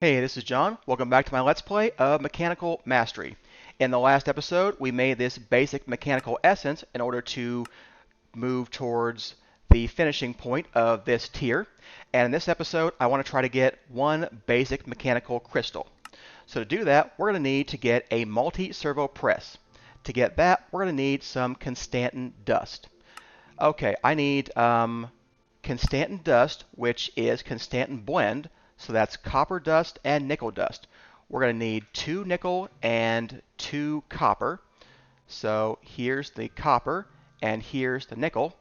Hey, this is John. Welcome back to my Let's Play of Mechanical Mastery. In the last episode, we made this basic mechanical essence in order to move towards the finishing point of this tier. And in this episode, I want to try to get one basic mechanical crystal. So to do that, we're going to need to get a multi-servo press. To get that, we're going to need some Constantan dust. Okay, I need Constantan dust, which is Constantan blend. So that's copper dust and nickel dust. We're going to need 2 nickel and 2 copper. So here's the copper and here's the nickel.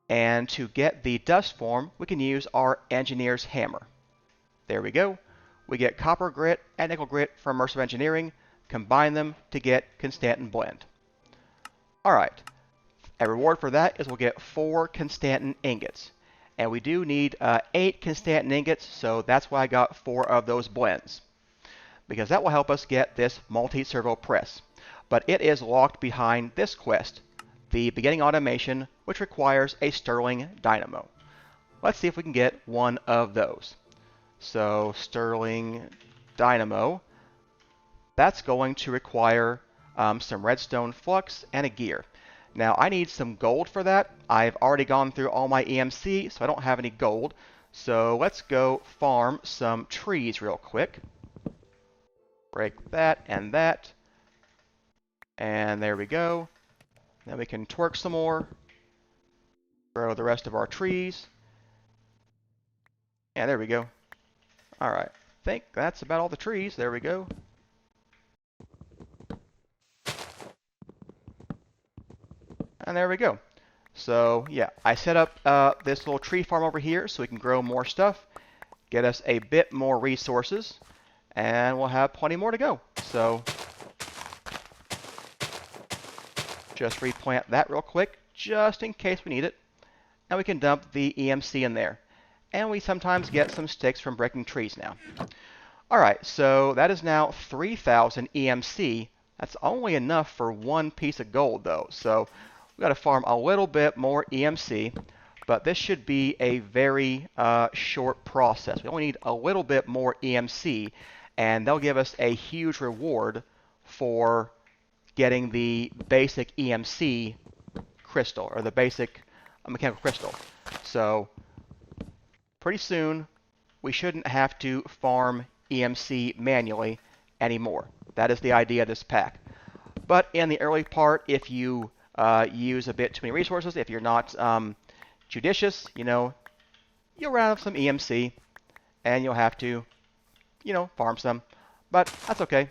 And to get the dust form, we can use our engineer's hammer. There we go. We get copper grit and nickel grit from immersive engineering. Combine them to get Constantan blend. All right. A reward for that is we'll get 4 Constantan ingots. And we do need 8 Constantan ingots, so that's why I got 4 of those blends. Because that will help us get this multi-servo press. But it is locked behind this quest, the beginning automation, which requires a Stirling dynamo. Let's see if we can get one of those. So Stirling dynamo, that's going to require some redstone flux and a gear. Now I need some gold for that. I've already gone through all my EMC, so I don't have any gold. So let's go farm some trees real quick. Break that and that. And there we go. Then we can twerk some more. Grow the rest of our trees. And there we go. Alright, I think that's about all the trees. There we go. And there we go. So yeah, I set up this little tree farm over here so we can grow more stuff, get us a bit more resources, and we'll have plenty more to go. So just replant that real quick, just in case we need it. And we can dump the EMC in there. And we sometimes get some sticks from breaking trees now. Alright, so that is now 3,000 EMC. That's only enough for one piece of gold though. So we've got to farm a little bit more EMC. But this should be a very short process. We only need a little bit more EMC. And they'll give us a huge reward for getting the basic EMC crystal, or the basic mechanical crystal. So pretty soon we shouldn't have to farm EMC manually anymore. That is the idea of this pack. But in the early part, if you use a bit too many resources, if you're not judicious, you'll run out of some EMC and you'll have to, farm some. But that's okay.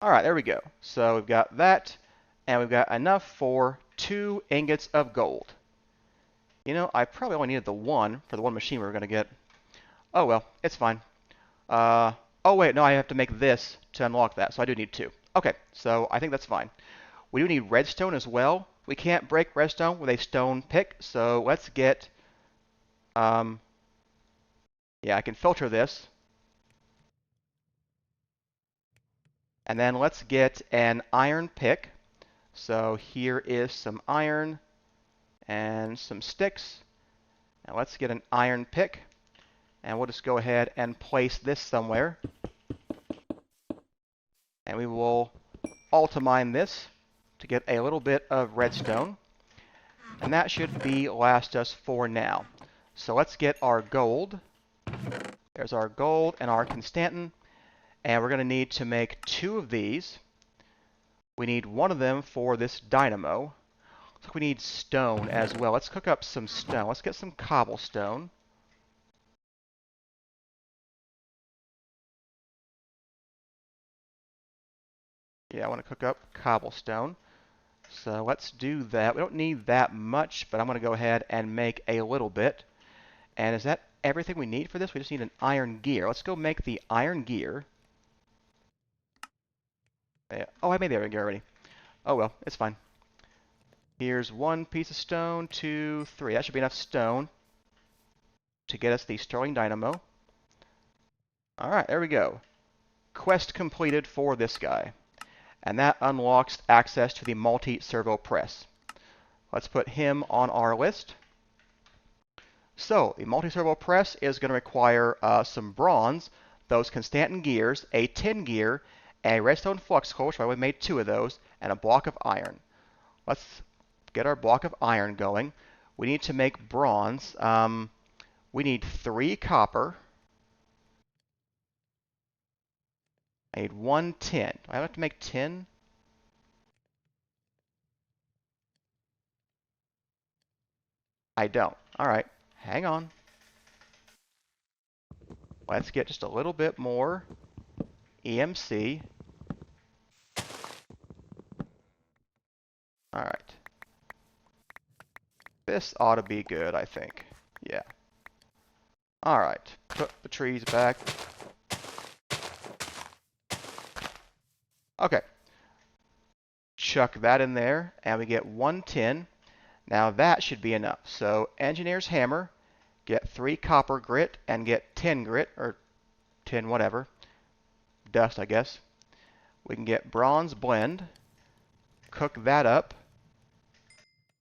Alright, there we go. So we've got that, and we've got enough for 2 ingots of gold. I probably only needed the 1 for the 1 machine we were going to get. Oh well, it's fine. Oh wait, no, I have to make this to unlock that, so I do need 2. Okay, so I think that's fine. We do need redstone as well. We can't break redstone with a stone pick, so let's get... yeah, I can filter this. And then let's get an iron pick. So here is some iron and some sticks. Now let's get an iron pick. And we'll just go ahead and place this somewhere. And we will ultimine this to get a little bit of redstone. And that should last us for now. So let's get our gold. There's our gold and our Constantan. And we're going to need to make 2 of these. We need 1 of them for this dynamo. Looks like we need stone as well. Let's cook up some stone. Let's get some cobblestone. Yeah, I want to cook up cobblestone. So let's do that. We don't need that much, but I'm going to go ahead and make a little bit. And is that everything we need for this? We just need an iron gear. Let's go make the iron gear. Oh, I made the iron gear already. Oh well, it's fine. Here's 1 piece of stone, 2, 3. That should be enough stone to get us the Stirling dynamo. Alright, there we go. Quest completed for this guy. And that unlocks access to the multi-servo press. Let's put him on our list. So the multi-servo press is going to require some bronze, those Constantan gears, a tin gear, a redstone flux core, which we made 2 of those, and a block of iron. Let's get our block of iron going. We need to make bronze. We need 3 copper. I need 1 tin. Do I have to make tin? I don't. All right, hang on. Let's get just a little bit more EMC. All right. This ought to be good, I think. Yeah. All right. Put the trees back. Okay. Chuck that in there, and we get 1 tin. Now that should be enough. So engineer's hammer, get 3 copper grit, and get tin grit, or tin whatever. Dust, I guess. We can get bronze blend. Cook that up.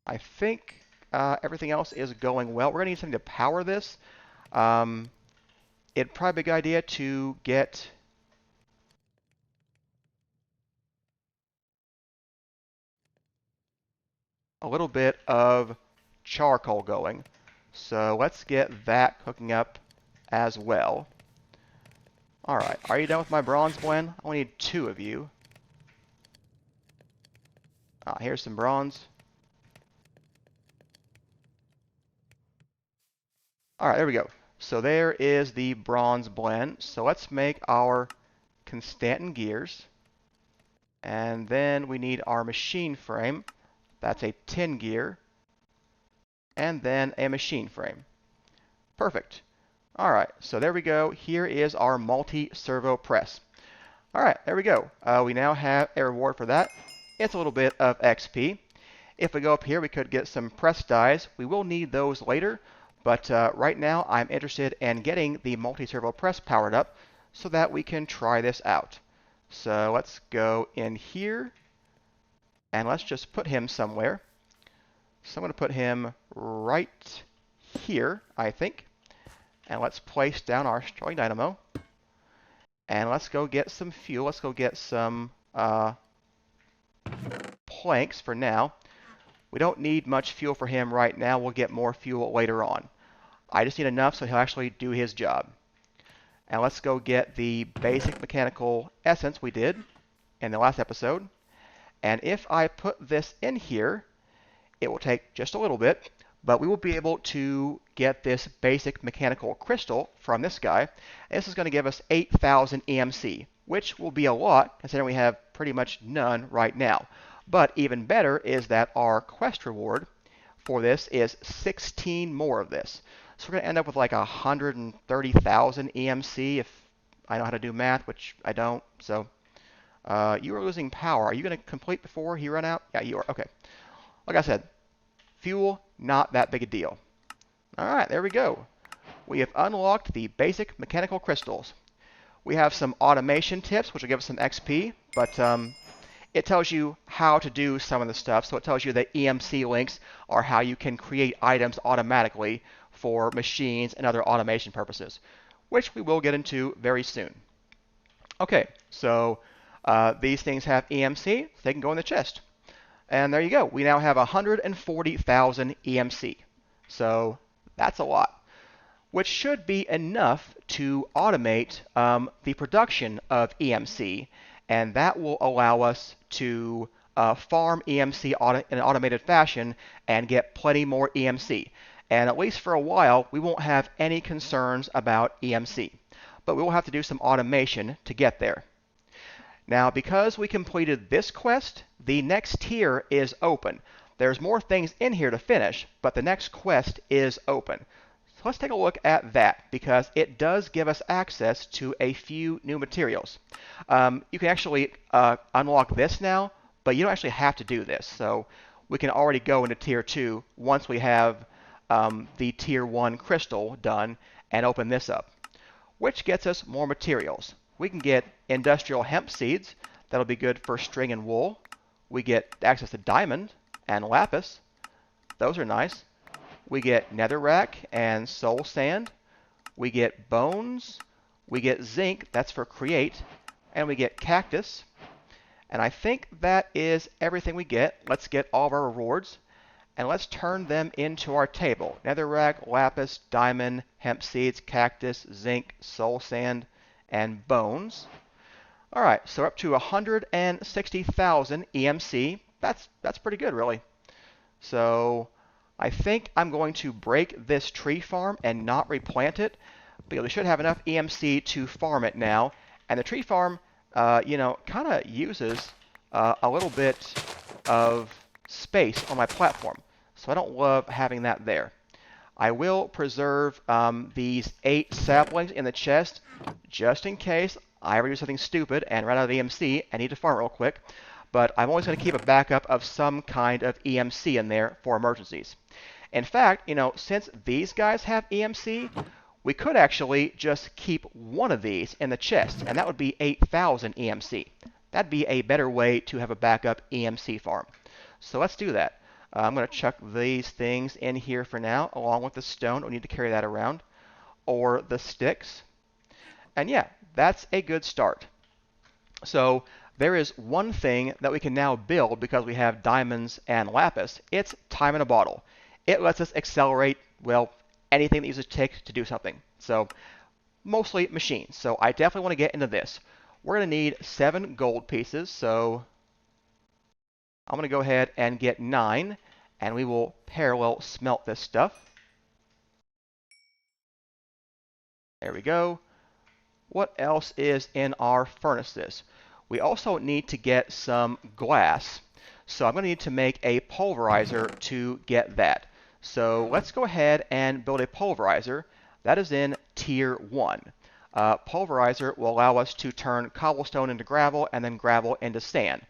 I think everything else is going well. We're going to need something to power this. It'd probably be a good idea to get a little bit of charcoal going. So let's get that cooking up as well. All right, are you done with my bronze blend? I only need 2 of you. Here's some bronze. All right, there we go. So there is the bronze blend. So let's make our Constantan gears. And then we need our machine frame. That's a tin gear. And then a machine frame. Perfect. All right, so there we go. Here is our multi-servo press. All right, there we go. We now have a reward for that. It's a little bit of XP. If we go up here, we could get some press dies. We will need those later, but right now I'm interested in getting the multi-servo press powered up so that we can try this out. So let's go in here, and let's just put him somewhere. So I'm going to put him right here, I think. And let's place down our Starling Dynamo. And let's go get some fuel. Let's go get some planks for now. We don't need much fuel for him right now. We'll get more fuel later on. I just need enough so he'll actually do his job. And let's go get the basic mechanical essence we did in the last episode. And if I put this in here, it will take just a little bit, but we will be able to get this basic mechanical crystal from this guy. And this is going to give us 8,000 EMC, which will be a lot considering we have pretty much none right now. But even better is that our quest reward for this is 16 more of this. So we're going to end up with like 130,000 EMC if I know how to do math, which I don't. So you are losing power. Are you going to complete before he run out? Yeah, you are. Okay. Like I said, fuel, not that big a deal. All right, there we go. We have unlocked the basic mechanical crystals. We have some automation tips, which will give us some XP, but it tells you how to do some of the stuff. So it tells you that EMC links are how you can create items automatically for machines and other automation purposes, which we will get into very soon. Okay, so these things have EMC. So they can go in the chest. And there you go. We now have 140,000 EMC. So that's a lot, which should be enough to automate the production of EMC. And that will allow us to farm EMC in an automated fashion and get plenty more EMC. And at least for a while, we won't have any concerns about EMC. But we will have to do some automation to get there. Now, because we completed this quest, the next tier is open. There's more things in here to finish, but the next quest is open. So let's take a look at that, because it does give us access to a few new materials. You can actually unlock this now, but you don't actually have to do this. So we can already go into Tier 2 once we have the Tier 1 crystal done and open this up, which gets us more materials. We can get industrial hemp seeds. That'll be good for string and wool. We get access to diamond and lapis. Those are nice. we get netherrack and soul sand. We get bones. We get zinc, that's for create. And we get cactus. And I think that is everything we get. Let's get all of our rewards. And let's turn them into our table. Netherrack, lapis, diamond, hemp seeds, cactus, zinc, soul sand, and bones. All right, so we're up to 160,000 EMC. That's pretty good, really. So I think I'm going to break this tree farm and not replant it, because we should have enough EMC to farm it now. And the tree farm, kind of uses a little bit of space on my platform. So I don't love having that there. I will preserve these 8 saplings in the chest just in case I ever do something stupid and run out of EMC and need to farm real quick. But I'm always going to keep a backup of some kind of EMC in there for emergencies. In fact, since these guys have EMC, we could actually just keep one of these in the chest, and that would be 8,000 EMC. That'd be a better way to have a backup EMC farm. So let's do that. I'm going to chuck these things in here for now, along with the stone. Don't need to carry that around, or the sticks. And yeah, that's a good start. So there is one thing that we can now build because we have diamonds and lapis. It's time in a bottle. It lets us accelerate, well, anything that uses tick to do something. So mostly machines. So I definitely want to get into this. We're going to need 7 gold pieces. So I'm going to go ahead and get 9, and we will parallel smelt this stuff. There we go. What else is in our furnaces? We also need to get some glass. So I'm going to need to make a pulverizer to get that. So let's go ahead and build a pulverizer. That is in tier 1. Pulverizer will allow us to turn cobblestone into gravel and then gravel into sand.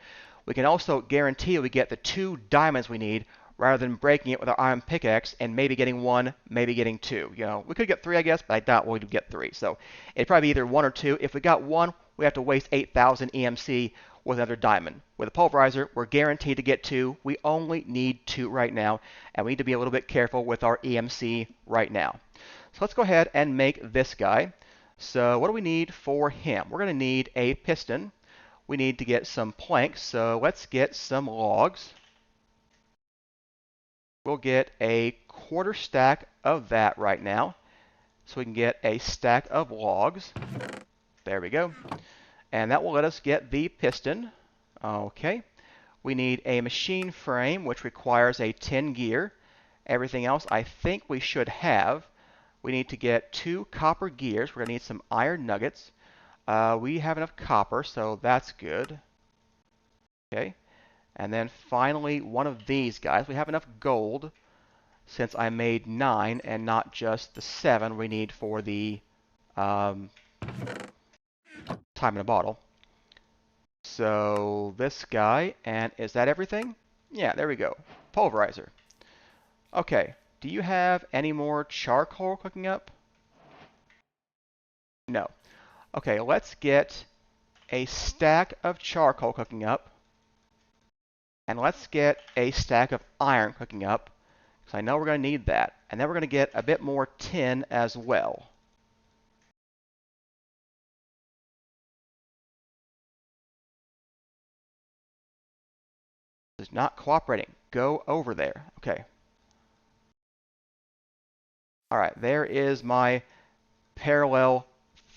We can also guarantee we get the 2 diamonds we need rather than breaking it with our iron pickaxe and maybe getting 1, maybe getting 2. We could get 3, I guess, but I doubt we'd get 3. So it'd probably be either 1 or 2. If we got 1, we have to waste 8,000 EMC with another diamond. With a pulverizer, we're guaranteed to get 2. We only need 2 right now, and we need to be a little bit careful with our EMC right now. So let's go ahead and make this guy. So what do we need for him? We're going to need a piston. We need to get some planks, so let's get some logs. We'll get a quarter stack of that right now, so we can get a stack of logs. There we go. And that will let us get the piston. Okay. We need a machine frame, which requires a 10 gear. Everything else I think we should have. We need to get 2 copper gears. We're going to need some iron nuggets. We have enough copper, so that's good. Okay. And then finally, one of these guys. We have enough gold, since I made 9 and not just the 7 we need for the time in a bottle. So this guy, and is that everything? Yeah, there we go. Pulverizer. Okay, do you have any more charcoal cooking up? No. Okay, let's get a stack of charcoal cooking up. And let's get a stack of iron cooking up, because I know we're going to need that. And then we're going to get a bit more tin as well. It's not cooperating. Go over there. Okay. All right, there is my parallel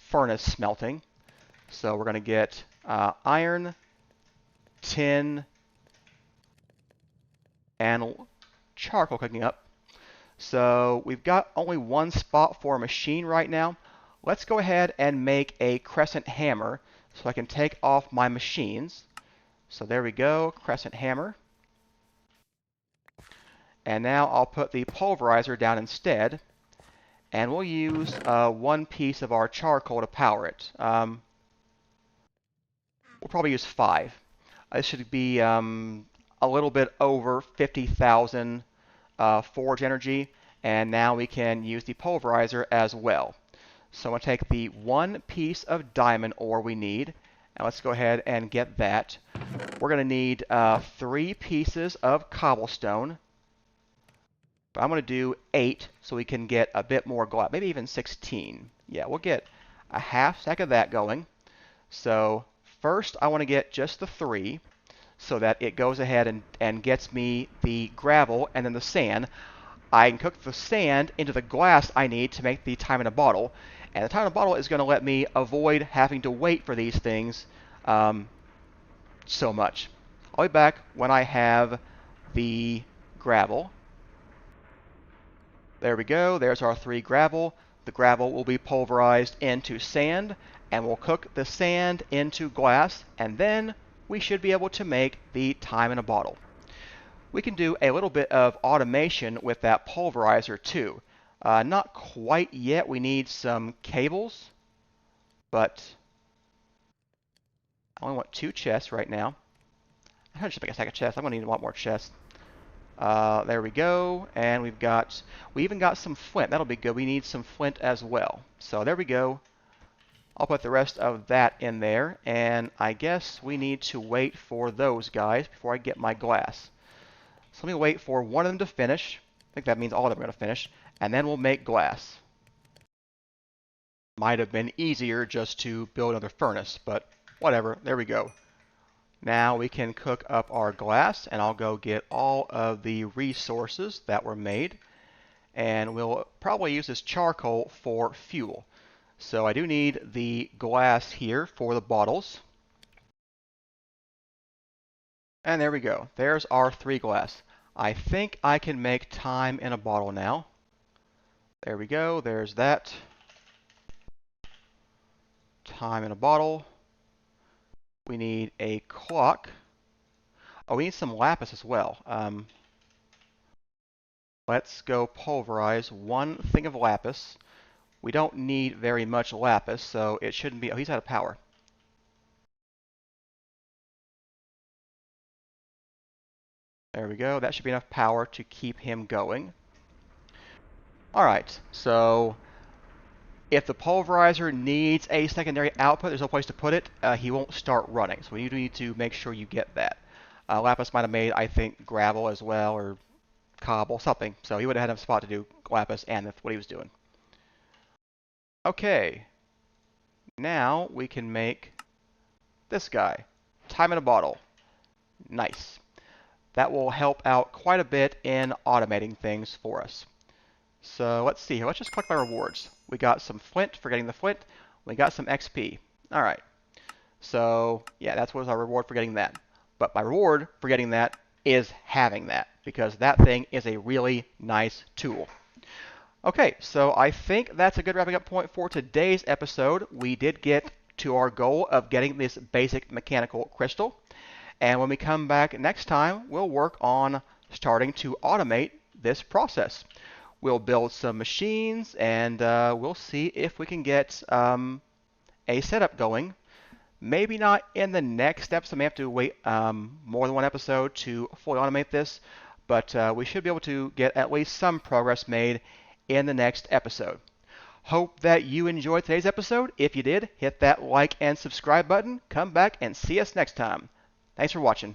furnace smelting. So we're going to get iron, tin, and charcoal cooking up. So we've got only 1 spot for a machine right now. Let's go ahead and make a crescent hammer so I can take off my machines. So there we go, crescent hammer. And now I'll put the pulverizer down instead. And we'll use 1 piece of our charcoal to power it. We'll probably use 5. This should be a little bit over 50,000 forge energy, and now we can use the pulverizer as well. So I'm going to take the 1 piece of diamond ore we need, and let's go ahead and get that. We're going to need 3 pieces of cobblestone. But I'm going to do 8 so we can get a bit more glass, maybe even 16. Yeah, we'll get a half stack of that going. So first I want to get just the 3 so that it goes ahead and gets me the gravel and then the sand. I can cook the sand into the glass I need to make the time in a bottle. And the time in a bottle is going to let me avoid having to wait for these things so much. I'll be back when I have the gravel. There we go. There's our 3 gravel. The gravel will be pulverized into sand, and we'll cook the sand into glass, and then we should be able to make the time in a bottle. We can do a little bit of automation with that pulverizer too. Not quite yet. We need some cables, but I only want 2 chests right now. I'm going to just make a stack of chests. I'm going to need a lot more chests. There we go, and we even got some flint. That'll be good. We need some flint as well. So there we go. I'll put the rest of that in there, and I guess we need to wait for those guys before I get my glass. So let me wait for one of them to finish. I think that means all of them are going to finish, and then we'll make glass. Might have been easier just to build another furnace, but whatever. There we go. Now we can cook up our glass, and I'll go get all of the resources that were made, and we'll probably use this charcoal for fuel. So I do need the glass here for the bottles. And there we go. There's our 3 glass. I think I can make time in a bottle now. There we go. There's that. Time in a bottle. We need a clock. Oh, we need some lapis as well. Let's go pulverize 1 thing of lapis. We don't need very much lapis, so it shouldn't be... Oh, he's out of power. There we go. That should be enough power to keep him going. Alright, so if the pulverizer needs a secondary output, there's no place to put it, he won't start running. So we need to make sure you get that. Lapis might have made, I think, gravel as well, or cobble, something. So he would have had enough spot to do lapis and what he was doing. Okay, now we can make this guy. Time in a bottle. Nice. That will help out quite a bit in automating things for us. So let's see here. Let's just collect my rewards. We got some flint for getting the flint. We got some XP. All right. So yeah, that was our reward for getting that. But my reward for getting that is having that, because that thing is a really nice tool. Okay, so I think that's a good wrapping up point for today's episode. We did get to our goal of getting this basic mechanical crystal. And when we come back next time, we'll work on starting to automate this process. We'll build some machines, and we'll see if we can get a setup going. Maybe not in the next episode. I may have to wait more than 1 episode to fully automate this, but we should be able to get at least some progress made in the next episode. Hope that you enjoyed today's episode. If you did, hit that like and subscribe button. Come back and see us next time. Thanks for watching.